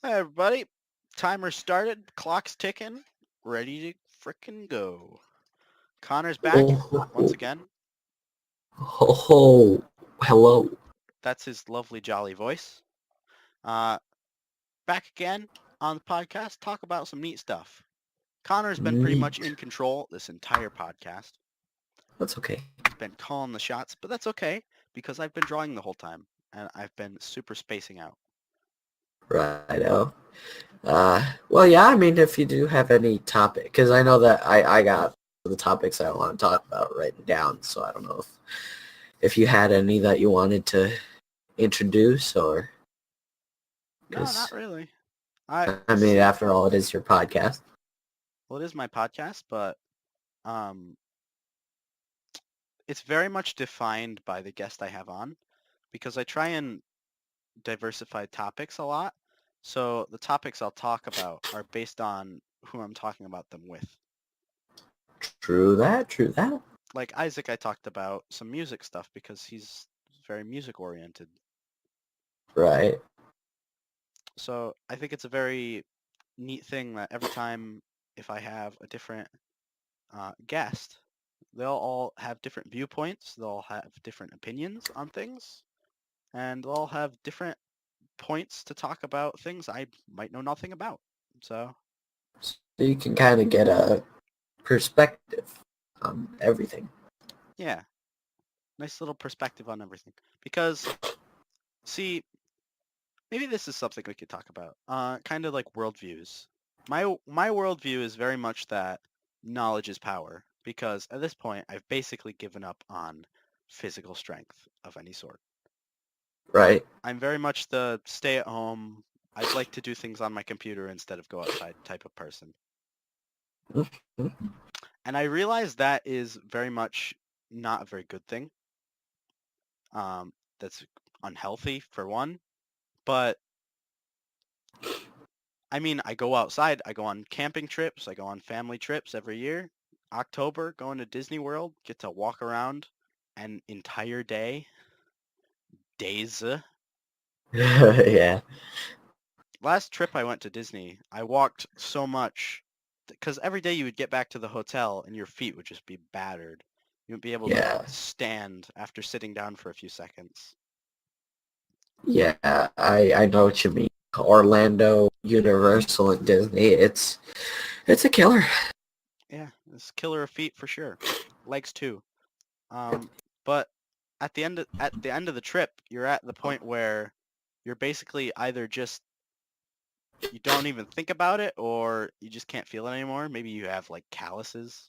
Hi, everybody. Timer started. Clock's ticking. Ready to frickin' go. Connor's back once Oh, again. oh, hello. That's his lovely, jolly voice. Uh, Back again on the podcast. Talk about some neat stuff. Connor's been pretty much Neat. in control this entire podcast. That's okay. He's been calling the shots, but that's okay because I've been drawing the whole time and I've been super spacing out. Righto. Well, yeah, I mean, if you do have any topic, because I know that I got the topics I want to talk about written down, so I don't know if you had any that you wanted to introduce or, No, not because, really. I I mean, see. after all, it is your podcast. Well, it is my podcast, but um, it's very much defined by the guest I have on because I try and diversify topics a lot. So the topics I'll talk about are based on who I'm talking about them with. True that, true that. Like Isaac, I talked about some music stuff because he's very music oriented. Right. So I think it's a very neat thing that every time if I have a different guest, they'll all have different viewpoints, they'll all have different opinions on things, and they'll all have different points to talk about things I might know nothing about. So So you can kind of get a perspective on everything. yeah, nice little perspective on everything. Because see, maybe this is something we could talk about. Kind of like worldviews. My worldview is very much that knowledge is power. Because at this point, I've basically given up on physical strength of any sort. Right. I'm very much the stay at home. I'd like to do things on my computer instead of go outside type of person. Mhm. And I realize that is very much not a very good thing. That's unhealthy for one. But I mean, I go outside. I go on camping trips. I go on family trips every year. October, going to Disney World, get to walk around an entire day. Days. Yeah. Last trip I went to Disney, I walked so much because every day you would get back to the hotel and your feet would just be battered. You wouldn't be able to Yeah. stand after sitting down for a few seconds. Yeah, I know what you mean. Orlando, Universal, and Disney. It's a killer. Yeah, it's killer of feet for sure. Legs too. Um, but at the end of the trip, you're at the point where you're basically either just you don't even think about it or you just can't feel it anymore. Maybe you have like calluses.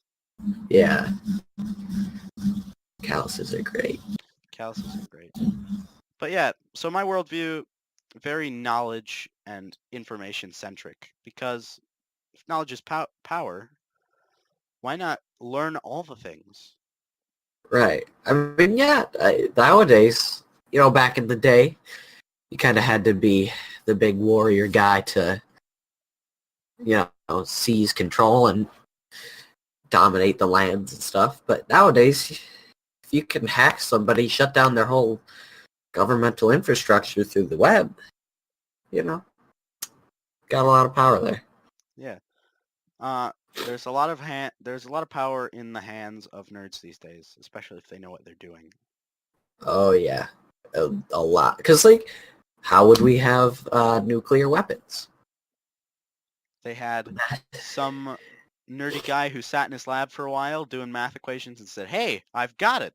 Yeah, calluses are great. Calluses are great. But yeah, so my worldview, very knowledge and information centric because if knowledge is power, why not learn all the things? Right. I mean, yeah. Nowadays, back in the day, you kind of had to be the big warrior guy to, seize control and dominate the lands and stuff. But nowadays, if you can hack somebody, shut down their whole governmental infrastructure through the web, you know, got a lot of power there. Yeah. Uh, there's a lot of power in the hands of nerds these days, especially if they know what they're doing. Oh yeah, a lot. Because like, how would we have nuclear weapons? They had some nerdy guy who sat in his lab for a while doing math equations and said, "Hey, I've got it.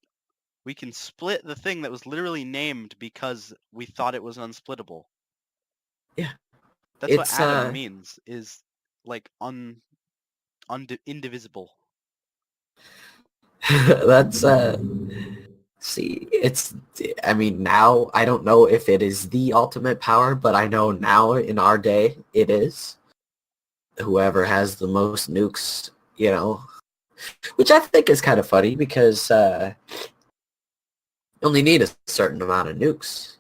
We can split the thing that was literally named because we thought it was unsplittable." Yeah, That's what it's atom means, is like indivisible. that's see, it's. I mean, now I don't know if it is the ultimate power, but I know now in our day it is. Whoever has the most nukes, which I think is kind of funny because you only need a certain amount of nukes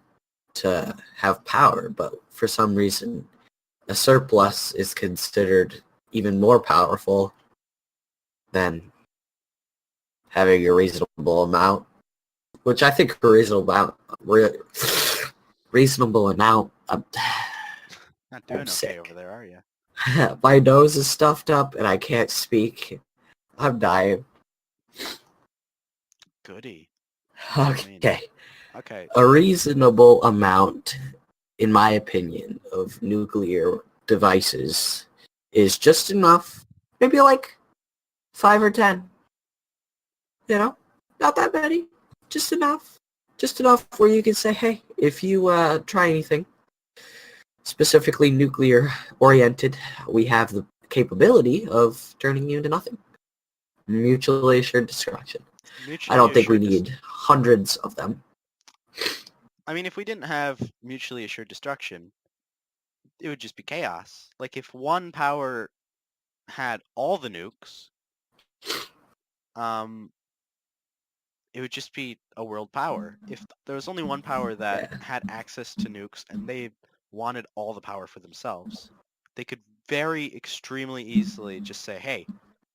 to have power, but for some reason a surplus is considered even more powerful than having a reasonable amount, which I think a reasonable amount, Not I'm doing okay over sick. there, are you? My nose is stuffed up and I can't speak. I'm dying. Goody. I mean, Okay. okay. A reasonable amount, in my opinion, of nuclear devices is just enough. Maybe like 5 or 10. You know, not that many. Just enough. Just enough where you can say, hey, if you try anything specifically nuclear oriented, we have the capability of turning you into nothing. Mutually assured destruction. I Mutually don't think we assured need hundreds of them. I mean, if we didn't have mutually assured destruction, it would just be chaos. Like if one power had all the nukes, um, it would just be a world power. If there was only one power that Yeah. had access to nukes and they wanted all the power for themselves, they could very extremely easily just say, hey,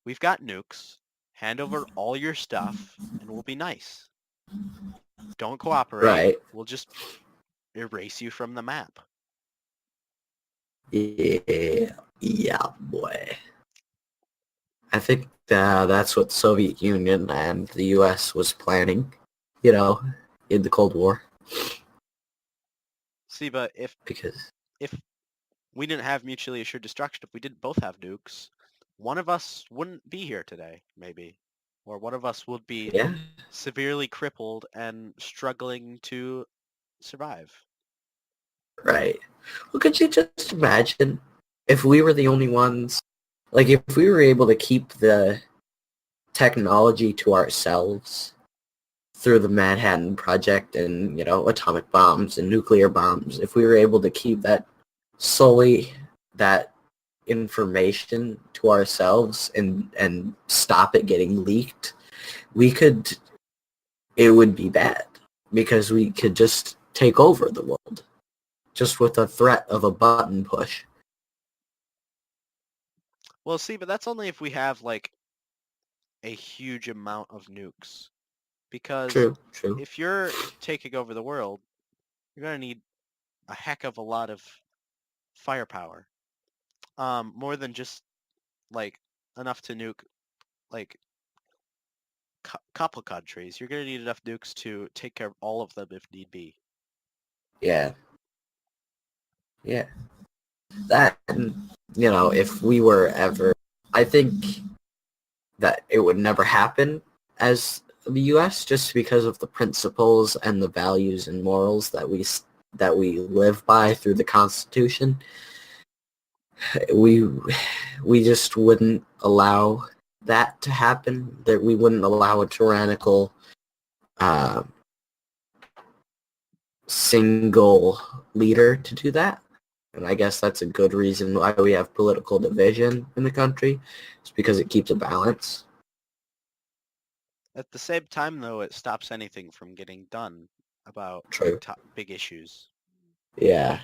we've got nukes, hand over all your stuff, and we'll be nice. Don't cooperate, Right. we'll just erase you from the map. Yeah. Yeah, boy. I think that's what the Soviet Union and the U.S. was planning, in the Cold War. See, but Because, if we didn't have mutually assured destruction, if we didn't both have nukes, one of us wouldn't be here today, maybe. Or one of us would be yeah, severely crippled and struggling to survive. right. Well, could you just imagine if we were the only ones, like if we were able to keep the technology to ourselves through the Manhattan Project and, atomic bombs and nuclear bombs, if we were able to keep that solely that information to ourselves and stop it getting leaked, we could it would be bad because we could just take over the world just with a threat of a button push. Well, see, but that's only if we have, like, a huge amount of nukes. Because True, true. if you're taking over the world, you're going to need a heck of a lot of firepower. More than just, like, enough to nuke, like, couple countries. You're going to need enough nukes to take care of all of them if need be. Yeah, yeah. That, if we were ever, I think that it would never happen as the U.S. just because of the principles and the values and morals that we live by through the Constitution. We we just wouldn't allow that to happen. That we wouldn't allow a tyrannical uh, single leader to do that. And I guess that's a good reason why we have political division in the country. It's because it keeps a balance. At the same time, though, it stops anything from getting done about True. big issues. Yeah.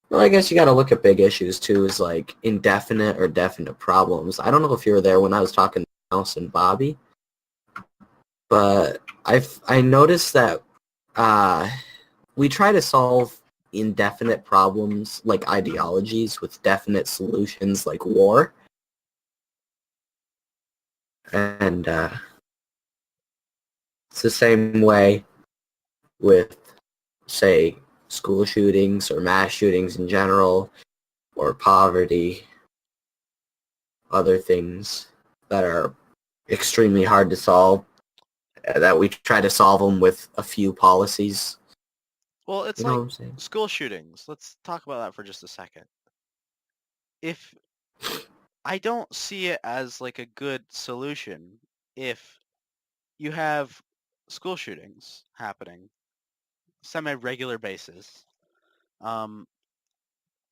Well, I guess you got to look at big issues too, is like indefinite or definite problems. I don't know if you were there when I was talking to Mouse and Bobby, but I noticed that uh, we try to solve indefinite problems like ideologies with definite solutions like war, and it's the same way with, say, school shootings or mass shootings in general, or poverty, other things that are extremely hard to solve, that we try to solve them with a few policies. Well, it's You know what like I'm saying? school shootings. Let's talk about that for just a second. If I don't see it as like a good solution if you have school shootings happening semi-regular basis. Um,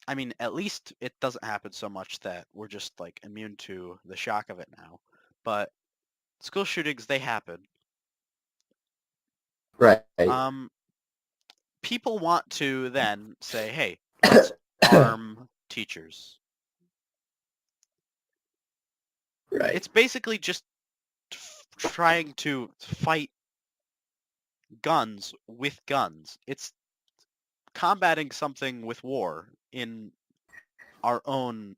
I mean, at least it doesn't happen so much that we're just like immune to the shock of it now. But school shootings, they happen. Right. Um, People want to then say, hey, let's arm teachers. Right. It's basically just trying to fight guns with guns. It's combating something with war in our own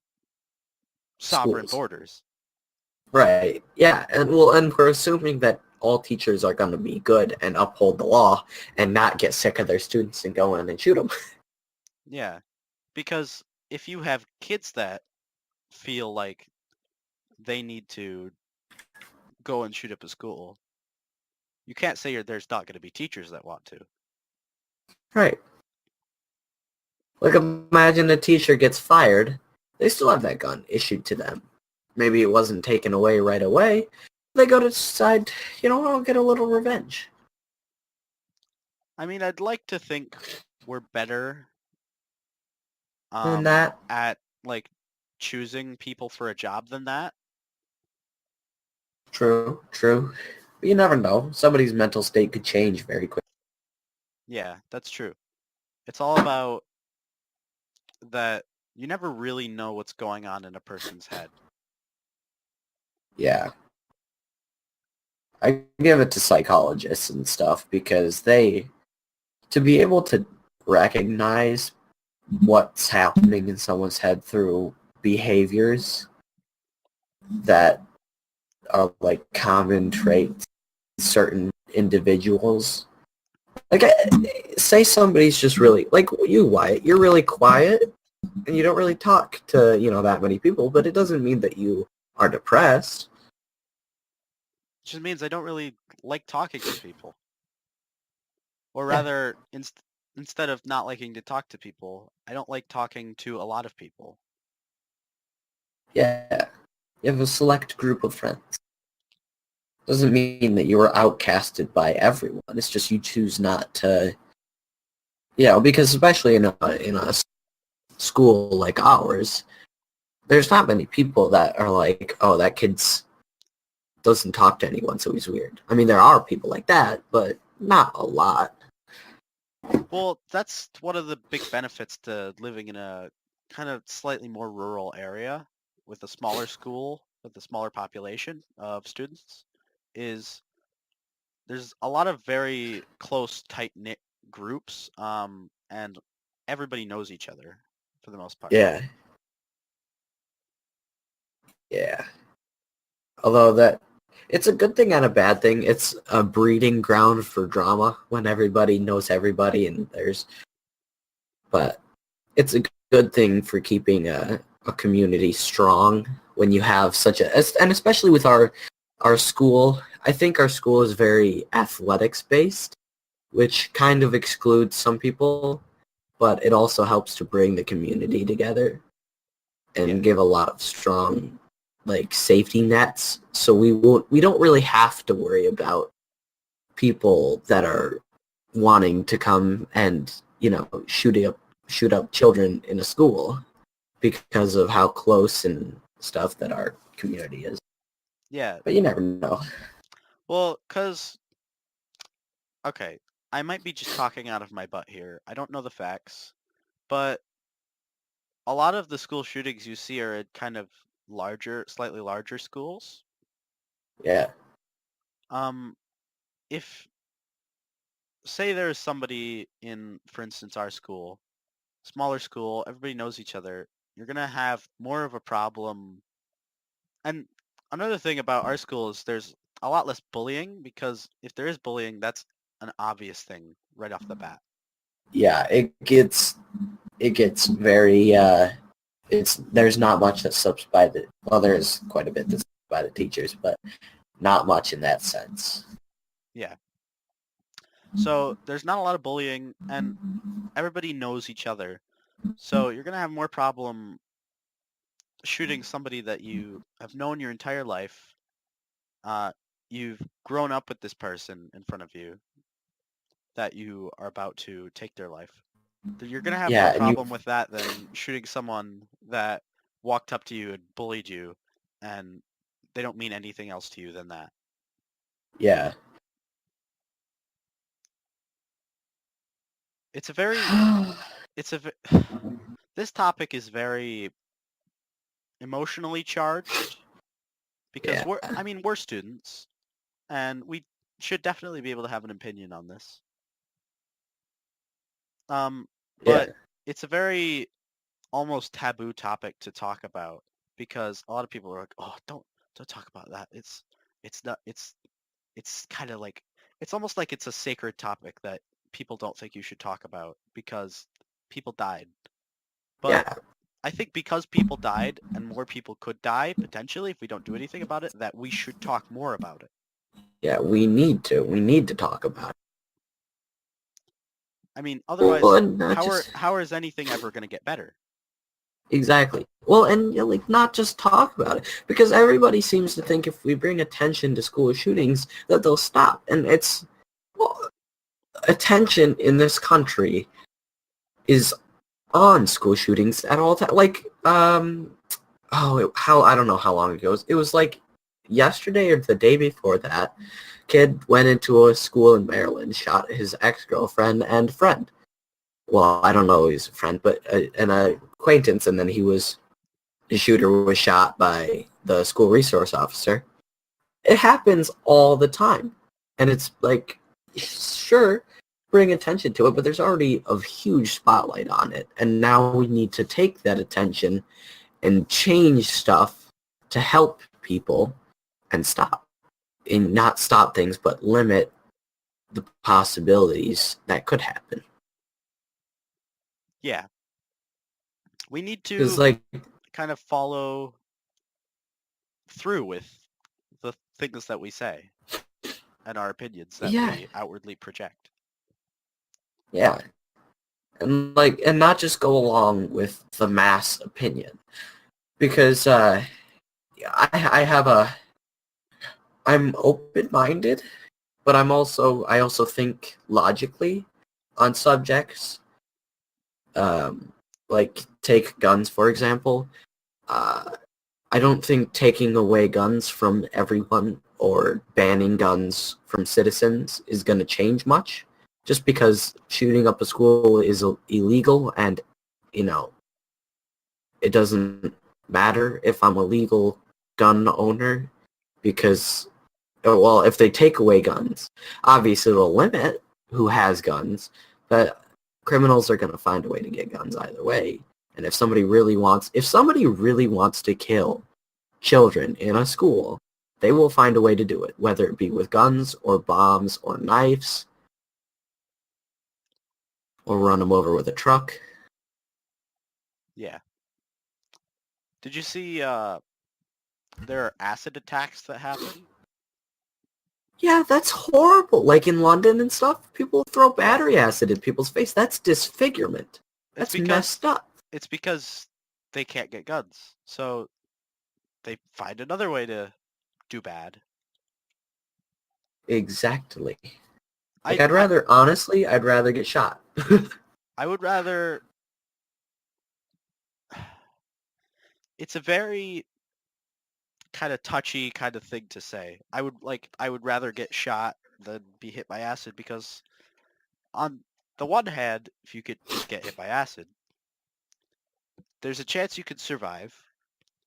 sovereign schools. borders. Right. Yeah. And we're assuming that all teachers are going to be good and uphold the law and not get sick of their students and go in and shoot them. Yeah, because if you have kids that feel like they need to go and shoot up a school, you can't say there's not going to be teachers that want to. Right. Like, imagine a teacher gets fired. They still have that gun issued to them. Maybe it wasn't taken away right away. They go to decide, I'll get a little revenge. I mean, I'd like to think we're better And that, at like choosing people for a job than that. true, true. But you never know. Somebody's mental state could change very quickly. Yeah, that's true. It's all about that you never really know what's going on in a person's head. Yeah. I give it to psychologists and stuff because to be able to recognize what's happening in someone's head through behaviors that are like common traits in certain individuals. Like, say somebody's just really, like you, Wyatt, you're really quiet and you don't really talk to, that many people, but it doesn't mean that you are depressed. It just means I don't really like talking to people. Or Yeah. rather, instead of not liking to talk to people, I don't like talking to a lot of people. Yeah. You have a select group of friends. Doesn't mean that you are outcasted by everyone. It's just you choose not to, because especially in a school like ours, there's not many people that are like, oh, that kid's doesn't talk to anyone, so he's weird. I mean, there are people like that, but not a lot. Well, that's one of the big benefits to living in a kind of slightly more rural area with a smaller school, with a smaller population of students, is there's a lot of very close, tight-knit groups, and everybody knows each other for the most part. Yeah, yeah. Although it's a good thing and a bad thing. It's a breeding ground for drama when everybody knows everybody, but it's a good thing for keeping a community strong when you have and especially with our school. I think our school is very athletics based, which kind of excludes some people, but it also helps to bring the community together Yeah, and give a lot of strong like safety nets. So we don't really have to worry about people that are wanting to come and shoot up children in a school because of how close and stuff that our community is. yeah. But you never know. Well, okay, I might be just talking out of my butt here. I don't know the facts, but a lot of the school shootings you see are at kind of slightly larger schools. Yeah, Um, if say there's somebody in, for instance, our school, smaller school, everybody knows each other, you're gonna have more of a problem. And another thing about our school is there's a lot less bullying because if there is bullying, that's an obvious thing right off the bat. yeah. It gets very it's there's not much that's slips by there is quite a bit that's by the teachers, but not much in that sense. Yeah. So there's not a lot of bullying and everybody knows each other. So you're gonna have more problem shooting somebody that you have known your entire life. Uh, you've grown up with this person in front of you that you are about to take their life. You're gonna have more Yeah, and you problem with that than shooting someone that walked up to you and bullied you, and they don't mean anything else to you than that. yeah. It's a very, it's a, this topic is very emotionally charged because Yeah. we're students and we should definitely be able to have an opinion on this. Yeah, but it's a very almost taboo topic to talk about because a lot of people are like, "Oh, don't talk about that. It's not it's kind of like it's almost like it's a sacred topic that people don't think you should talk about because people died." But yeah, I think because people died and more people could die potentially if we don't do anything about it, that we should talk more about it. yeah. We need to talk about it. I mean, Well, otherwise, and not just how is anything ever going to get better? exactly. Well, and like not just talk about it because everybody seems to think if we bring attention to school shootings that they'll stop, and it's well, attention in this country is on school shootings at all time. Like, how I don't know how long ago it was like yesterday or the day before that. Kid went into a school in Maryland, shot his ex-girlfriend and friend. Well, I don't know he's a friend, but an acquaintance, and then the shooter was shot by the school resource officer. It happens all the time, and it's like, sure, bring attention to it, but there's already a huge spotlight on it, and now we need to take that attention and change stuff to help people and not stop things, but limit the possibilities that could happen. Yeah, we need Because, to like, kind of follow through with the things that we say and our opinions that yeah, we outwardly project. yeah, and not just go along with the mass opinion. Because I have I'm open-minded, but I also think logically on subjects. Um, like take guns for example. Uh, I don't think taking away guns from everyone or banning guns from citizens is going to change much. Just because shooting up a school is illegal, and you know it doesn't matter if I'm a legal gun owner because well, if they take away guns, obviously it'll limit who has guns, but criminals are going to find a way to get guns either way. And if somebody really wants to kill children in a school, they will find a way to do it, whether it be with guns or bombs or knives or run them over with a truck. Yeah. Did you see there are acid attacks that happen? Yeah, that's horrible. Like in London and stuff, people throw Yeah. battery acid in people's face. That's disfigurement. It's That's because messed up. it's because they can't get guns. So they find another way to do bad. Exactly. Like I I'd I rather, honestly, I'd rather get shot. I would rather it's a very kind of touchy kind of thing to say. I would rather get shot than be hit by acid because on the one hand, if you could just get hit by acid, there's a chance you could survive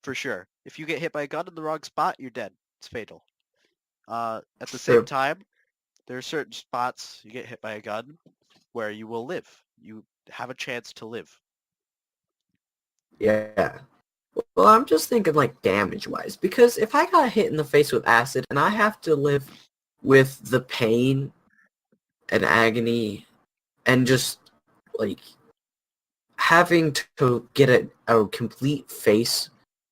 for sure. If you get hit by a gun in the wrong spot, you're dead. It's fatal. At the same True. time, there are certain spots you get hit by a gun where you will live. You have a chance to live. Yeah. Well, I'm just thinking like damage-wise, because if I got hit in the face with acid and I have to live with the pain and agony and just like having to get a complete face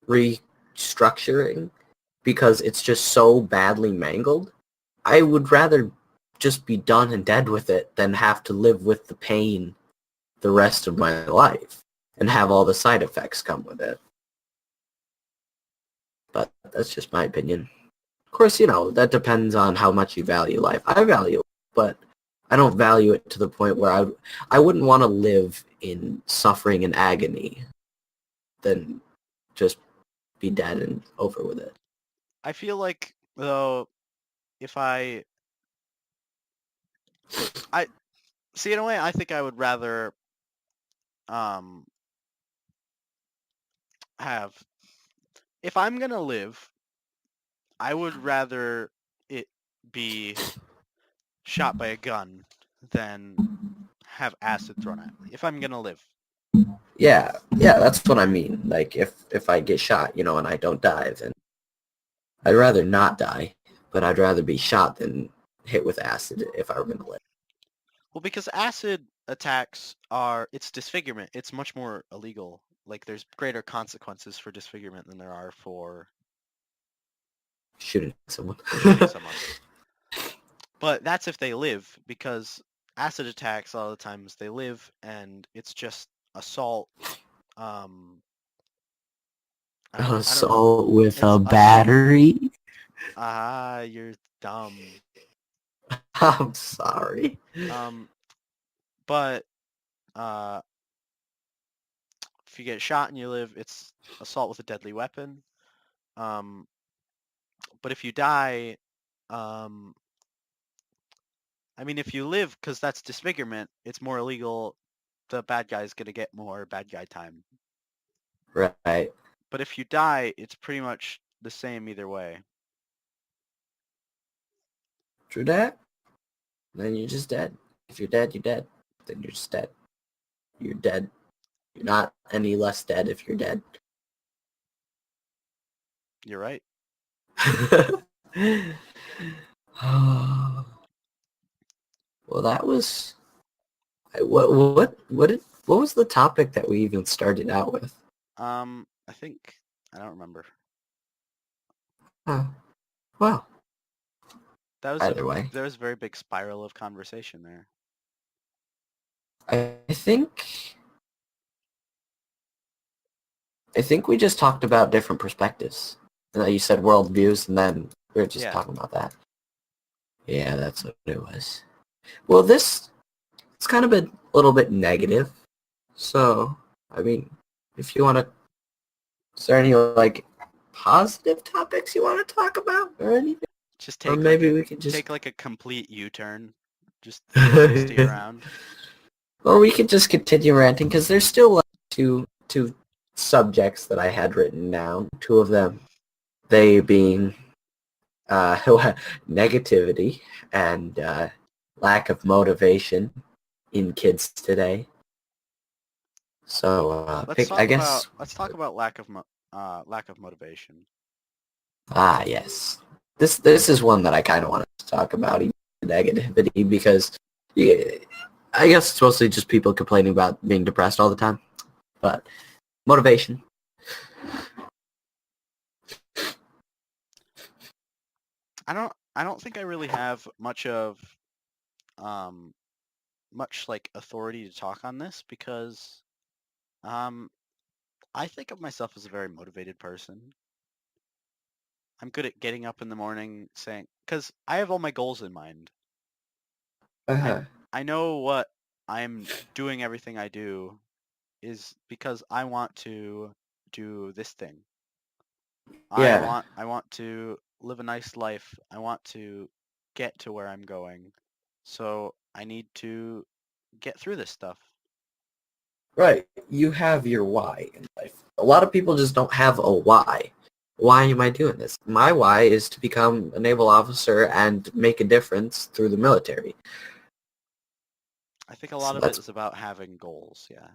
restructuring because it's just so badly mangled, I would rather just be done and dead with it than have to live with the pain the rest of my life and have all the side effects come with it. But that's just my opinion. Of course, that depends on how much you value life. I value it, but I don't value it to the point where I wouldn't want to live in suffering and agony than just be dead and over with it. I feel like though if I see in a way I think I would rather um have if I'm gonna live, I would rather it be shot by a gun than have acid thrown at me if I'm gonna live. Yeah, yeah, that's what I mean. Like if I get shot, and I don't die, then I'd rather not die, but I'd rather be shot than hit with acid if I were gonna live. Well, because acid attacks it's disfigurement. It's much more illegal. Like there's greater consequences for disfigurement than there are for Shooting someone. shooting someone. But that's if they live, because acid attacks a lot of the times they live, and it's just assault. Um, I don't know. Assault with It's a assault. battery? You're dumb. I'm sorry. Um, but uh, if you get shot and you live, it's assault with a deadly weapon. Um, but if you die, um, I mean, if you live, because that's disfigurement, it's more illegal. The bad guy's gonna get more bad guy time. Right. But if you die, it's pretty much the same either way. True that. Then you're just dead. If you're dead, you're dead. Then you're just dead. You're dead. You're not any less dead if you're dead. You're right. Well, that was what was the topic that we even started out with? I think I don't remember. Huh. Well, That was either way, there was a very big spiral of conversation there. I think I think we just talked about different perspectives. You said worldviews, and then we were just Yeah. talking about that. Yeah, that's what it was. Well, it's kind of a little bit negative. So, I mean, if you want to, is there any like positive topics you want to talk about or anything? Just Or maybe we could just, take like a complete U-turn. Just 360 around. or we could just continue ranting because there's still like two subjects that I had written down. Two of them, they being negativity and lack of motivation in kids today. So I guess Let's talk about lack of motivation. yes, this is one that I kind of wanted to talk about, even negativity, because yeah, I guess it's mostly just people complaining about being depressed all the time, but motivation. I don't think I really have um much like authority to talk on this because um I think of myself as a very motivated person. I'm good at getting up in the morning saying, because I have all my goals in mind. I Uh-huh. I know what I'm doing. Everything I do is because I want to do this thing. Yeah, I want to live a nice life. I want to get to where I'm going. So I need to get through this stuff. right. You have your why in life. A lot of people just don't have a why. Why am I doing this? My why is to become a naval officer and make a difference through the military. I think a lot So of it that's is about having goals. Yeah.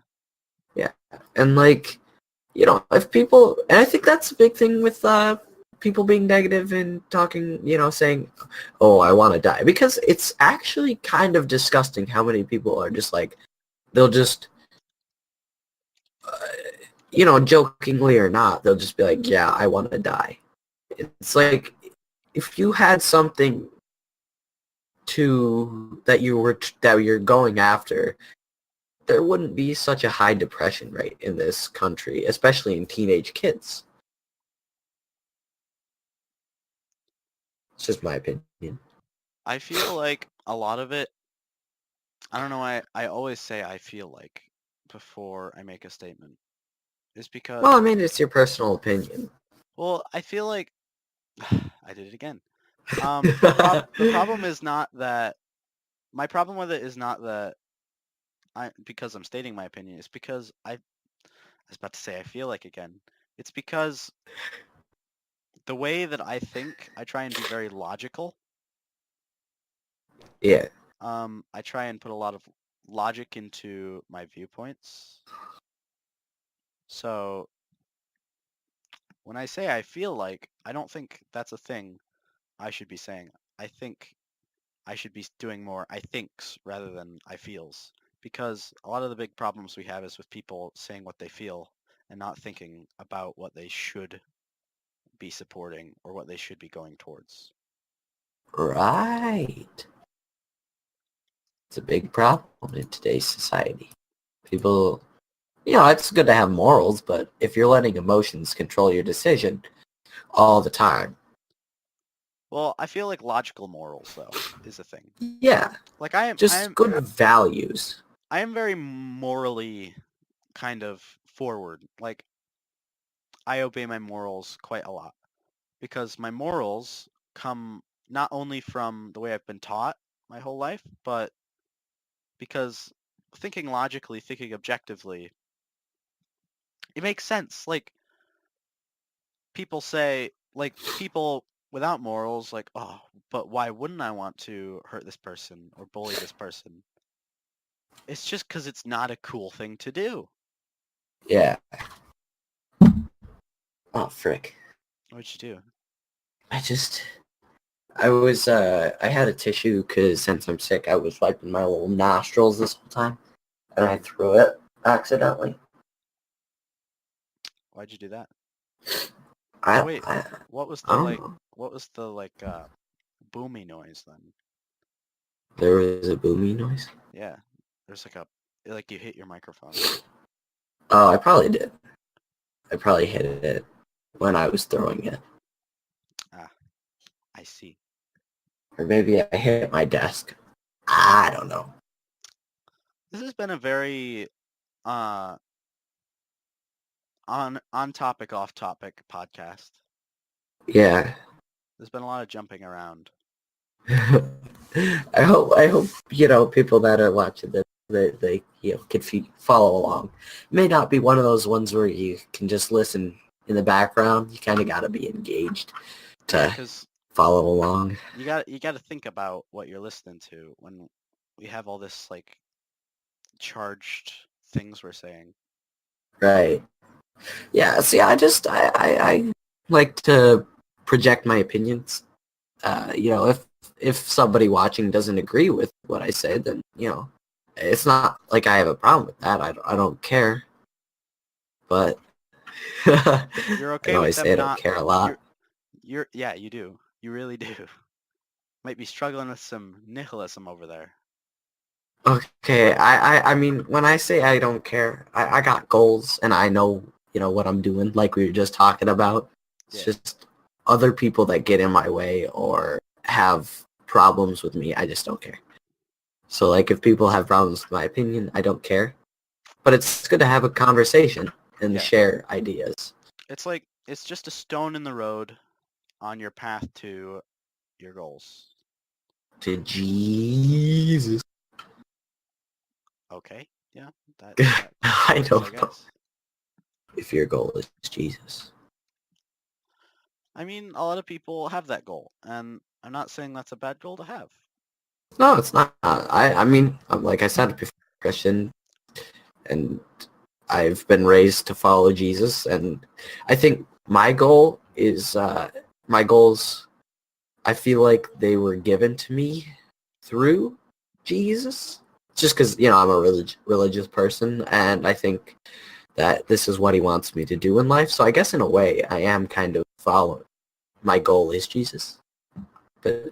yeah. And like, if people, and I think that's a big thing with people being negative and talking, saying, "Oh, I want to die," because it's actually kind of disgusting how many people are just like, they'll just, jokingly or not, they'll just be like, "Yeah, I want to die." It's like if you had something that you're going after, there wouldn't be such a high depression rate in this country, especially in teenage kids. It's just my opinion. I feel like a lot of it, I don't know why I always say I feel like before I make a statement. Is because, Well, I mean, it's your personal opinion. well, I feel like I did it again. The problem is not that my problem with it is not that because I'm stating my opinion. It's because I was about to say I feel like again. It's because the way that I think, I try and be very logical. Yeah. I try and put a lot of logic into my viewpoints. So when I say I feel like, I don't think that's a thing I should be saying. I think I should be doing more I thinks rather than I feels. Because a lot of the big problems we have is with people saying what they feel and not thinking about what they should be supporting or what they should be going towards. Right. It's a big problem in today's society. People, it's good to have morals, but if you're letting emotions control your decision all the time, Well, I feel like logical morals though is a thing. yeah, Like I am I just am good values. I am very morally kind of forward. Like I obey my morals quite a lot because my morals come not only from the way I've been taught my whole life, but because thinking logically, thinking objectively, it makes sense. Like people without morals, like, oh, but why wouldn't I want to hurt this person or bully this person? It's just because it's not a cool thing to do. Yeah. Oh, frick. What'd you do? I just, I had a tissue because since I'm sick, I was wiping my little nostrils this whole time, and I threw it accidentally. Why'd you do that? I, Oh wait, I, what was I the don't like? know. What was the like boomy noise then? There was a booming noise. Yeah, there's like you hit your microphone. Oh, I probably did. I probably hit it when I was throwing it. Ah, I see. Or maybe I hit my desk. I don't know. This has been a very uh on topic off topic podcast. Yeah. There's been a lot of jumping around. I hope, people that are watching this, they can follow along. It may not be one of those ones where you can just listen in the background. You kind of got to be engaged Yeah, to because follow along. you got to think about what you're listening to when we have all this like charged things we're saying. Right. Yeah, see, I like to project my opinions. If somebody watching doesn't agree with what I say, then, it's not like I have a problem with that. I don't care. But I You're okay know I with say them I don't not care a lot. you're yeah, you do. You really do. Might be struggling with some nihilism over there. Okay, I mean, when I say I don't care, I got goals and I know, what I'm doing, like we were just talking about. It's Yeah. just other people that get in my way or have problems with me, I just don't care. So, like, if people have problems with my opinion, I don't care. But it's good to have a conversation and Yeah. share ideas. It's just a stone in the road on your path to your goals. To Jesus. Okay. Yeah. That I works, I don't know guess. if your goal is Jesus. I mean, a lot of people have that goal, and I'm not saying that's a bad goal to have. No, it's not. I mean, like I said before, Christian, and I've been raised to follow Jesus, and I think my goal is my goals. I feel like they were given to me through Jesus, just because I'm a religious person, and I think that this is what He wants me to do in life. So I guess in a way, I am kind of following. My goal is Jesus, but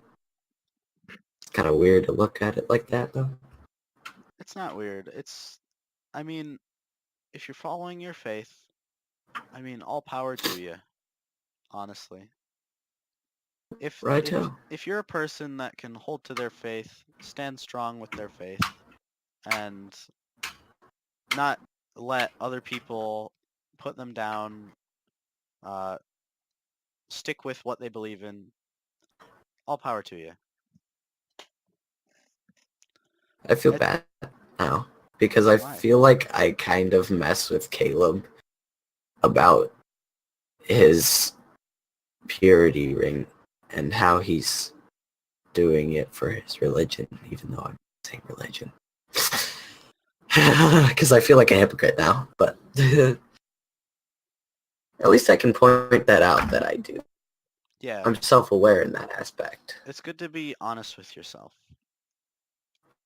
it's kind of weird to look at it like that, though. It's not weird. I mean, if you're following your faith, I mean, all power to you, honestly. If Right, if if you're a person that can hold to their faith, stand strong with their faith, and not let other people put them down, uh, stick with what they believe in, all power to you. I feel It, bad now because I why? feel like I kind of mess with Caleb about his purity ring and how he's doing it for his religion, even though I'm saying religion. Because I feel like a hypocrite now, but at least I can point that out that I do. Yeah, I'm self-aware in that aspect. it's good to be honest with yourself.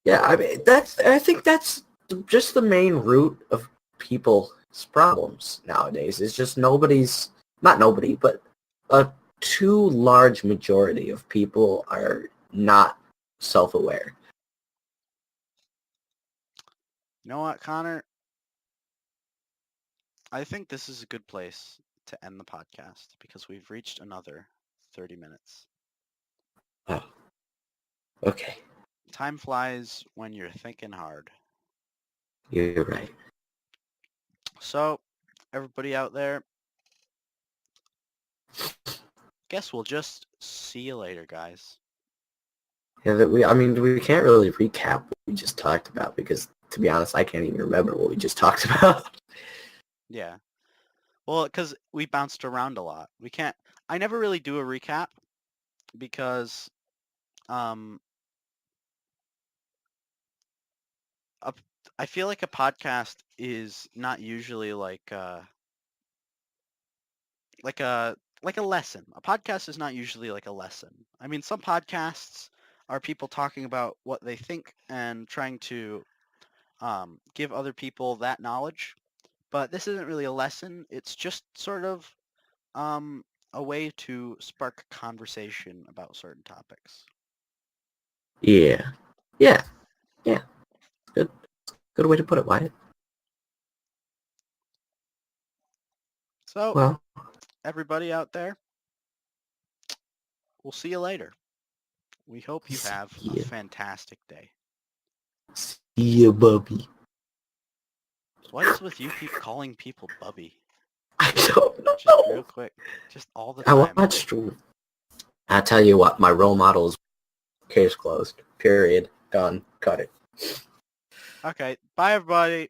Yeah, I mean I think that's just the main root of people's problems nowadays. It's just not nobody, but a too large majority of people are not self-aware. You know what, Connor? I think this is a good place to end the podcast because we've reached another 30 minutes. Oh, okay, Time flies when you're thinking hard. you're right. So, everybody out there, guess we'll just see you later, guys. Yeah, I mean, we can't really recap what we just talked about because, to be honest, I can't even remember what we just talked about. Yeah. Well, because we bounced around a lot. I never really do a recap because um, a, I feel like a podcast is not usually like a like a lesson. A podcast is not usually like a lesson. I mean, some podcasts are people talking about what they think and trying to give other people that knowledge. But this isn't really a lesson. It's just sort of um, a way to spark conversation about certain topics. Yeah, yeah, yeah. Good, good way to put it, Wyatt. So, Well, everybody out there, we'll see you later. We hope you see have a ya, fantastic day. see ya, Bubby. What is with you calling people Bubby? I don't Just know. real quick. Just all the I time. watched. I tell you what, my role model is case closed. Period. Done. Cut it. Okay. Bye, everybody.